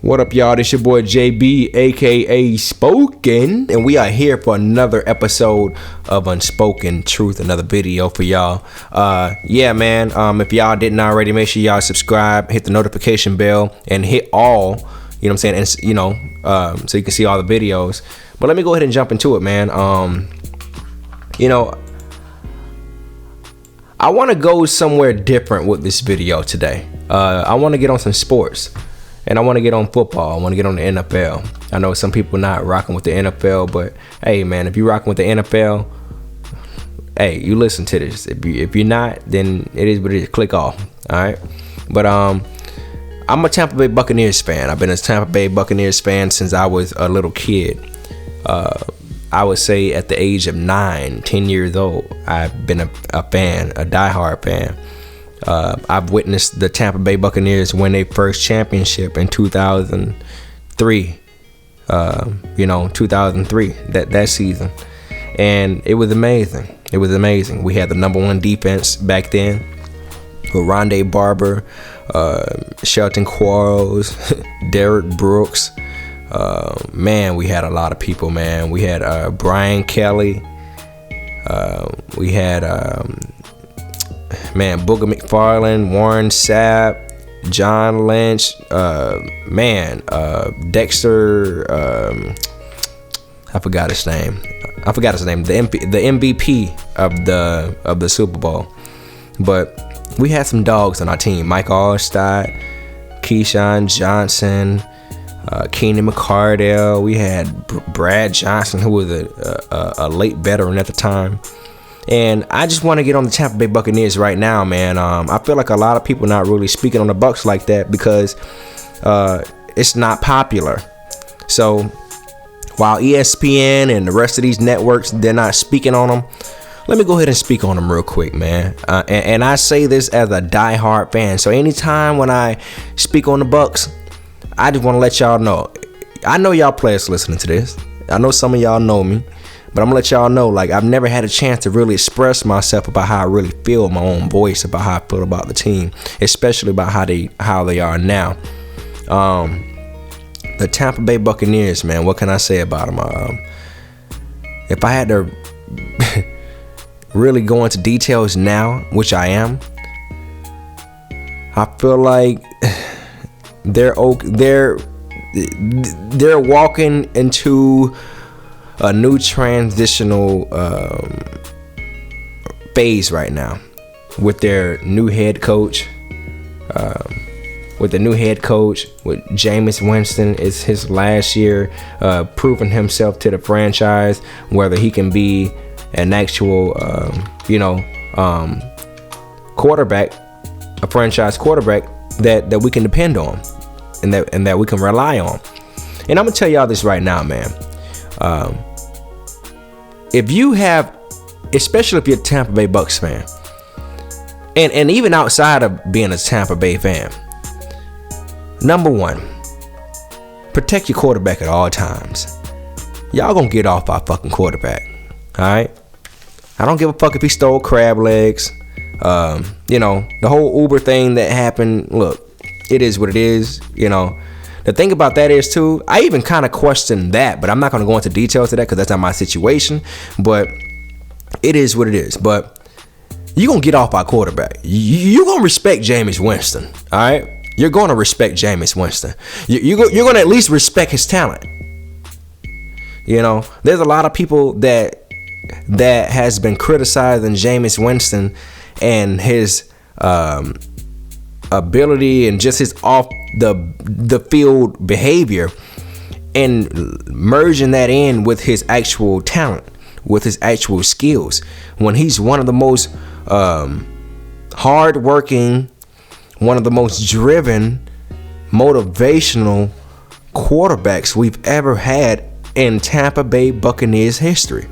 What up, y'all? This your boy JB, aka Spoken, and we are here for another episode of Unspoken Truth, another video for y'all. Yeah, man. If y'all didn't already, make sure y'all subscribe, hit the notification bell, and hit all. You know what I'm saying? And so you can see all the videos. But let me go ahead and jump into it, man. I want to go somewhere different with this video today. I want to get on some sports. And I want to get on football. I want to get on the NFL. I know some people not rocking with the NFL, but hey, man, if you're rocking with the NFL, hey, you listen to this. If you're not, then it is what it is. Click off. All right. But I'm a Tampa Bay Buccaneers fan. I've been a Tampa Bay Buccaneers fan since I was a little kid. I would say at the age of 10 years old, I've been a fan, a diehard fan. I've witnessed the Tampa Bay Buccaneers win their first championship in 2003. 2003, that season. And it was amazing. It was amazing. We had the number one defense back then with Rondé Barber, Shelton Quarles, Derrick Brooks. Man, we had a lot of people, man. We had Brian Kelly. We had Booger McFarland, Warren Sapp, John Lynch, Dexter, I forgot his name. The MVP of the Super Bowl. But we had some dogs on our team. Mike Allstott, Keyshawn Johnson, Keenan McCardell. We had Brad Johnson, who was a late veteran at the time. And I just want to get on the Tampa Bay Buccaneers right now, man. I feel like a lot of people not really speaking on the Bucs like that because it's not popular. So while ESPN and the rest of these networks, they're not speaking on them, let me go ahead and speak on them real quick, man. And I say this as a diehard fan. So anytime when I speak on the Bucs, I just want to let y'all know. I know y'all players listening to this. I know some of y'all know me. But I'm gonna let y'all know, like, I've never had a chance to really express myself about how I really feel, my own voice about how I feel about the team, especially about how they are now. The Tampa Bay Buccaneers, man, what can I say about them? If I had to really go into details now, which I am, I feel like they're walking into a new transitional phase right now with their new head coach. With Jameis Winston, it's his last year, proving himself to the franchise, whether he can be an actual, quarterback, a franchise quarterback that we can depend on, and that we can rely on. And I'm gonna tell y'all this right now, man. If you have, especially if you're a Tampa Bay Bucs fan, and even outside of being a Tampa Bay fan, number one, protect your quarterback at all times. Y'all gonna get off our fucking quarterback, all right? I don't give a fuck if he stole crab legs. The whole Uber thing that happened. Look, it is what it is. The thing about that is, too, I even kind of question that, but I'm not going to go into details of that because that's not my situation. But it is what it is. But you're going to get off our quarterback. You're going to respect Jameis Winston, all right? You're going to respect Jameis Winston. You're going to at least respect his talent. There's a lot of people that has been criticizing Jameis Winston and his ability and just his off the field behavior, and merging that in with his actual talent, with his actual skills, when he's one of the most hard-working, one of the most driven, motivational quarterbacks we've ever had in Tampa Bay Buccaneers history.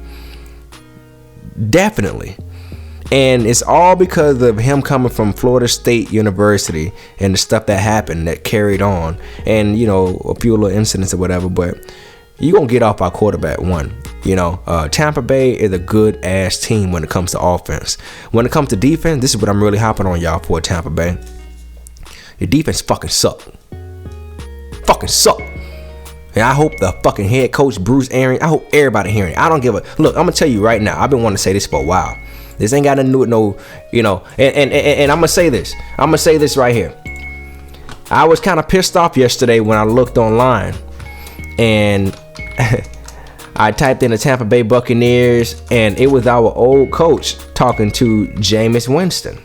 Definitely. And it's all because of him coming from Florida State University and the stuff that happened that carried on, and a few little incidents or whatever. But you're gonna get off our quarterback one. Tampa Bay is a good ass team when it comes to offense. When it comes to defense, this is what I'm really hopping on y'all for, Tampa Bay. Your defense fucking suck. fucking suck. And I hope the fucking head coach, Bruce Arians, I hope everybody hearing it. I don't give a... Look, I'm going to tell you right now. I've been wanting to say this for a while. This ain't got nothing to do with no, and I'm going to say this. I'm going to say this right here. I was kind of pissed off yesterday when I looked online and I typed in the Tampa Bay Buccaneers, and it was our old coach talking to Jameis Winston.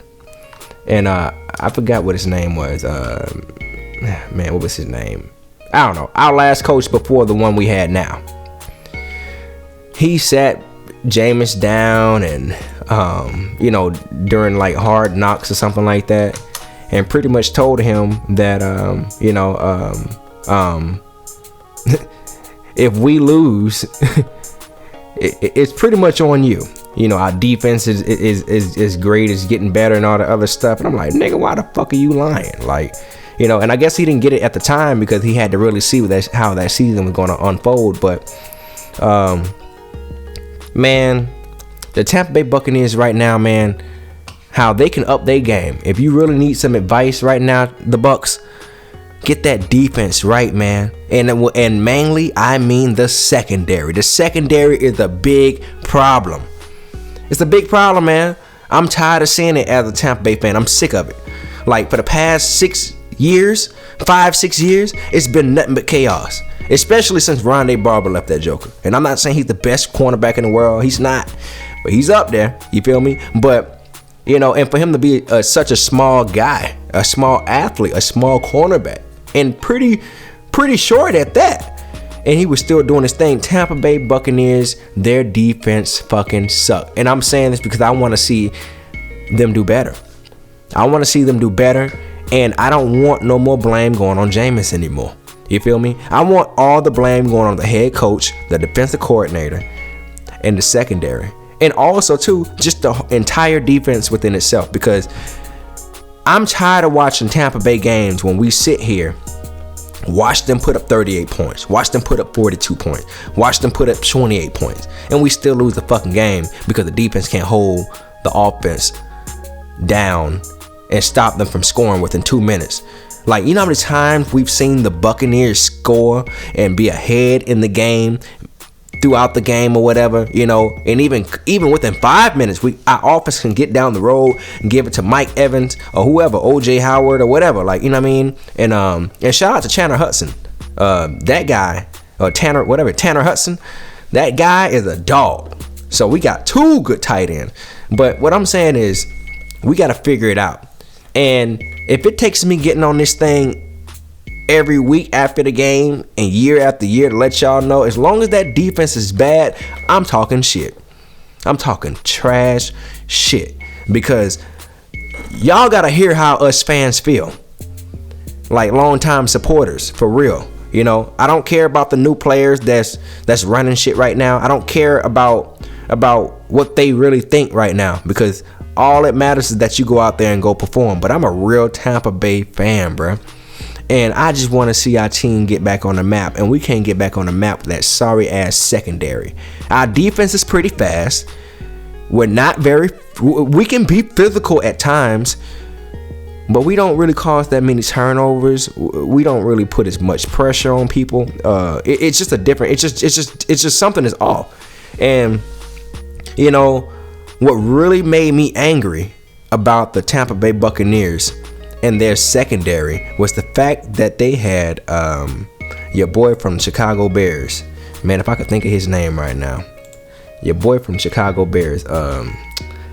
And I forgot what his name was. Man, what was his name? I don't know. Our last coach before the one we had now. He sat Jameis down and, during like Hard Knocks or something like that, and pretty much told him that, if we lose, it's pretty much on you. Our defense is great, it's getting better and all the other stuff. And I'm like, nigga, why the fuck are you lying? Like, and I guess he didn't get it at the time because he had to really see how that season was going to unfold. But, man, the Tampa Bay Buccaneers right now, man, how they can up their game. If you really need some advice right now, the Bucs, get that defense right, man. And mainly, I mean the secondary. The secondary is a big problem. It's a big problem, man. I'm tired of seeing it as a Tampa Bay fan. I'm sick of it. Like, for the past 6 years, 5-6 years, it's been nothing but chaos. Especially since Rondé Barber left that joker. And I'm not saying he's the best cornerback in the world. He's not. But he's up there. You feel me? But, and for him to be such a small guy, a small athlete, a small cornerback, and pretty short at that, and he was still doing his thing. Tampa Bay Buccaneers, their defense fucking suck. And I'm saying this because I want to see them do better. I want to see them do better, and I don't want no more blame going on Jameis anymore. You feel me? I want all the blame going on the head coach, the defensive coordinator, and the secondary. And also, too, just the entire defense within itself. Because I'm tired of watching Tampa Bay games when we sit here, watch them put up 38 points, watch them put up 42 points, watch them put up 28 points, and we still lose the fucking game because the defense can't hold the offense down and stop them from scoring within 2 minutes. Like, you know how many times we've seen the Buccaneers score and be ahead in the game, throughout the game or whatever, and even within 5 minutes, our offense can get down the road and give it to Mike Evans or whoever, OJ Howard or whatever, like, you know what I mean? And shout out to Tanner Hudson, that guy, or Tanner Hudson, that guy is a dog. So we got 2 good tight ends. But what I'm saying is, we got to figure it out. And if it takes me getting on this thing every week after the game and year after year to let y'all know, as long as that defense is bad, I'm talking shit. I'm talking trash shit. Because y'all gotta hear how us fans feel. Like longtime supporters, for real. I don't care about the new players that's running shit right now. I don't care about what they really think right now, because all that matters is that you go out there and go perform. But I'm a real Tampa Bay fan, bruh. And I just want to see our team get back on the map. And we can't get back on the map with that sorry ass secondary. Our defense is pretty fast. We can be physical at times, but we don't really cause that many turnovers. We don't really put as much pressure on people. It's just a different, it's just something is off. And what really made me angry about the Tampa Bay Buccaneers and their secondary was the fact that they had your boy from Chicago Bears. Man, if I could think of his name right now. Your boy from Chicago Bears.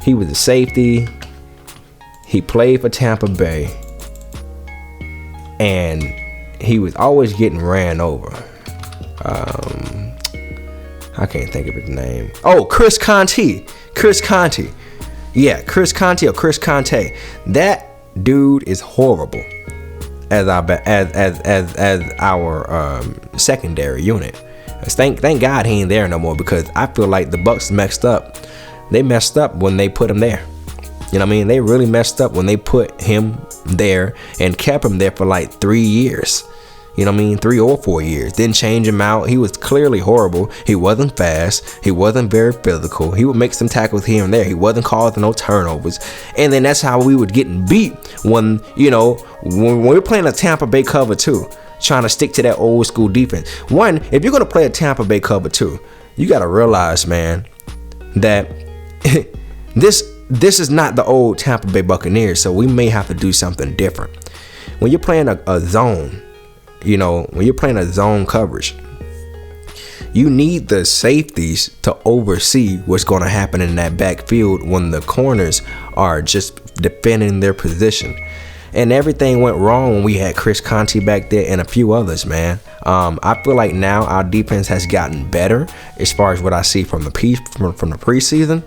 He was a safety. He played for Tampa Bay. And he was always getting ran over. I can't think of his name. Oh, Chris Conte. Yeah, Chris Conte or Chris Conte. That dude is horrible as our secondary unit. Thank God he ain't there no more, because I feel like the Bucs messed up. They messed up when they put him there. You know what I mean? They really messed up when they put him there and kept him there for like 3 years. You know what I mean? 3 or 4 years. Didn't change him out. He was clearly horrible. He wasn't fast. He wasn't very physical. He would make some tackles here and there. He wasn't causing no turnovers. And then that's how we were getting beat when we were playing a Tampa Bay cover too. trying to stick to that old school defense. One, if you're going to play a Tampa Bay cover 2, you got to realize, man, that this is not the old Tampa Bay Buccaneers, so we may have to do something different. When you're playing a zone, when you're playing a zone coverage, you need the safeties to oversee what's going to happen in that backfield when the corners are just defending their position. And everything went wrong when we had Chris Conte back there and a few others, man. I feel like now our defense has gotten better as far as what I see from the preseason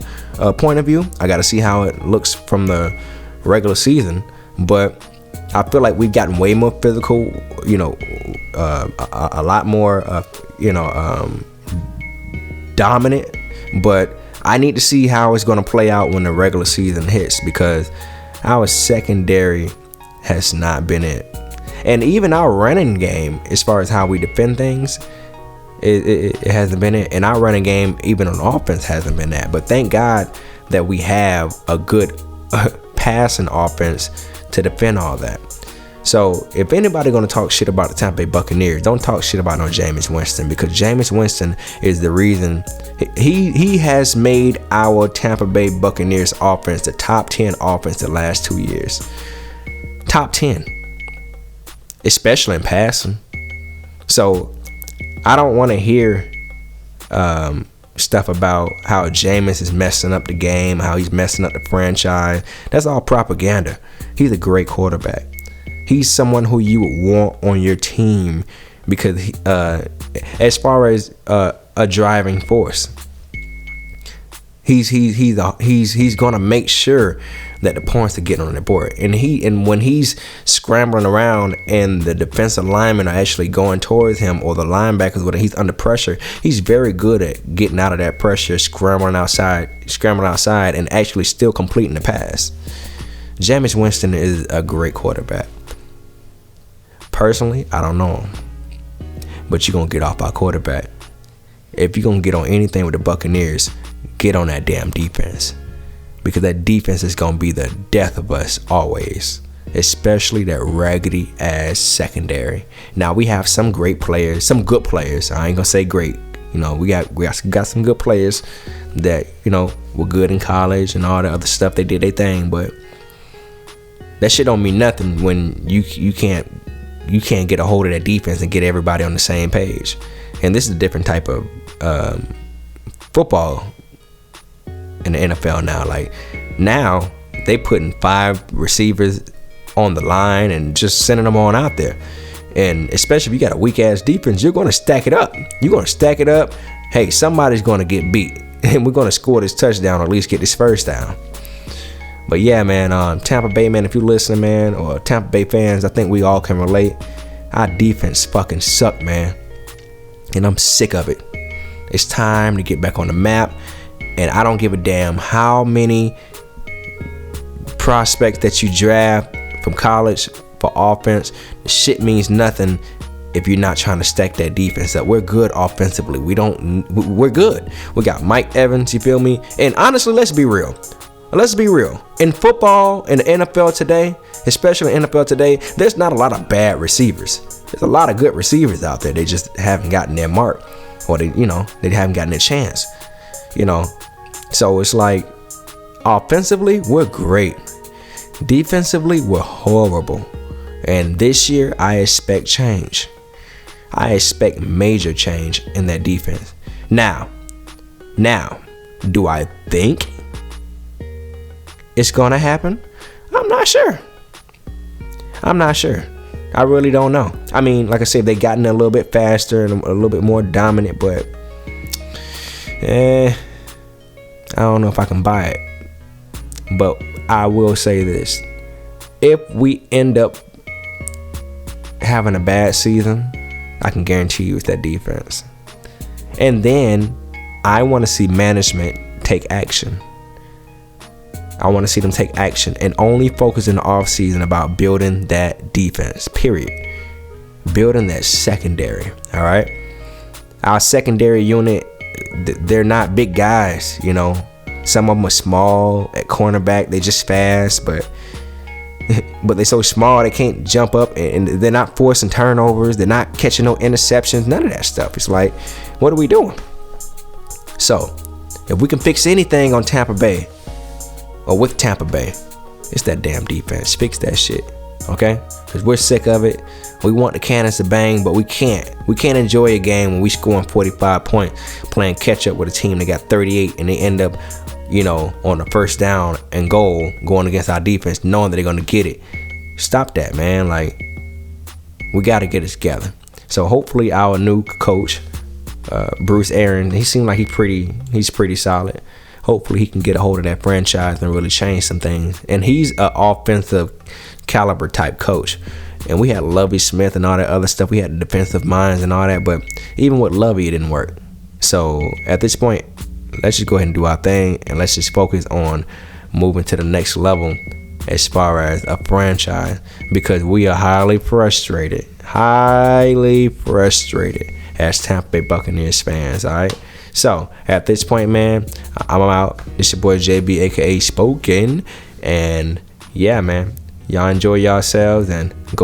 point of view. I got to see how it looks from the regular season, but I feel like we've gotten way more physical, a lot more, dominant. But I need to see how it's going to play out when the regular season hits, because our secondary has not been it. And even our running game, as far as how we defend things, it hasn't been it. And our running game, even on offense, hasn't been that. But thank God that we have a good passing offense to defend all that. So if anybody going to talk shit about the Tampa Bay Buccaneers, don't talk shit about no Jameis Winston, because Jameis Winston is the reason. He has made our Tampa Bay Buccaneers offense the top 10 offense the last 2 years. Top 10. Especially in passing. So I don't want to hear stuff about how Jameis is messing up the game, how he's messing up the franchise. That's all propaganda. He's a great quarterback. He's someone who you would want on your team, because as far as a driving force, he's gonna make sure that the points are getting on the board. And when he's scrambling around and the defensive linemen are actually going towards him, or the linebackers, when he's under pressure, he's very good at getting out of that pressure, scrambling outside, and actually still completing the pass. Jameis Winston is a great quarterback. Personally, I don't know him, but you're gonna get off our quarterback. If you're gonna get on anything with the Buccaneers, get on that damn defense, because that defense is gonna be the death of us always, especially that raggedy ass secondary. Now we have some great players, some good players. I ain't gonna say great. We got some good players that were good in college and all the other stuff. They did their thing, but that shit don't mean nothing when you can't get a hold of that defense and get everybody on the same page. And this is a different type of football in the NFL now. Like, now they putting 5 receivers on the line and just sending them on out there. And especially if you got a weak ass defense, you're going to stack it up. Hey, somebody's going to get beat, and we're going to score this touchdown, or at least get this first down. But yeah, man, Tampa Bay, man, if you're listening, man, or Tampa Bay fans, I think we all can relate. Our defense fucking suck, man. And I'm sick of it. It's time to get back on the map. And I don't give a damn how many prospects that you draft from college for offense. The shit means nothing if you're not trying to stack that defense up. We're good offensively. We're good. We got Mike Evans, you feel me? And honestly, let's be real. In football, in the NFL today, especially in the NFL today, there's not a lot of bad receivers. There's a lot of good receivers out there. They just haven't gotten their mark, or they haven't gotten their chance. So it's like, offensively, we're great. Defensively, we're horrible. And this year, I expect change. I expect major change in that defense. Now, do I think it's gonna happen? I'm not sure. I really don't know. I mean, like I said, they gotten a little bit faster and a little bit more dominant, but I don't know if I can buy it. But I will say this: if we end up having a bad season, I can guarantee you it's that defense. And then I want to see management take action. I want to see them take action and only focus in the offseason about building that defense, period. Building that secondary, all right? Our secondary unit, they're not big guys, Some of them are small at cornerback. They just fast, but, but they're so small they can't jump up, and they're not forcing turnovers. They're not catching no interceptions. None of that stuff. It's like, what are we doing? So, if we can fix anything on Tampa Bay, or with Tampa Bay, it's that damn defense. Fix that shit, okay? Because we're sick of it. We want the cannons to bang, but we can't. We can't enjoy a game when we scoring 45 points, playing catch up with a team that got 38, and they end up, on the first down and goal, going against our defense, knowing that they're gonna get it. Stop that, man. Like, we got to get it together. So hopefully our new coach, Bruce Arians, he seemed like he's pretty solid. Hopefully he can get a hold of that franchise and really change some things. And he's an offensive caliber type coach. And we had Lovie Smith and all that other stuff. We had defensive minds and all that. But even with Lovie, it didn't work. So at this point, let's just go ahead and do our thing. And let's just focus on moving to the next level as far as a franchise. Because we are highly frustrated as Tampa Bay Buccaneers fans, all right? So, at this point, man, I'm out. It's your boy JB, aka Spoken. And yeah, man, y'all enjoy yourselves and go.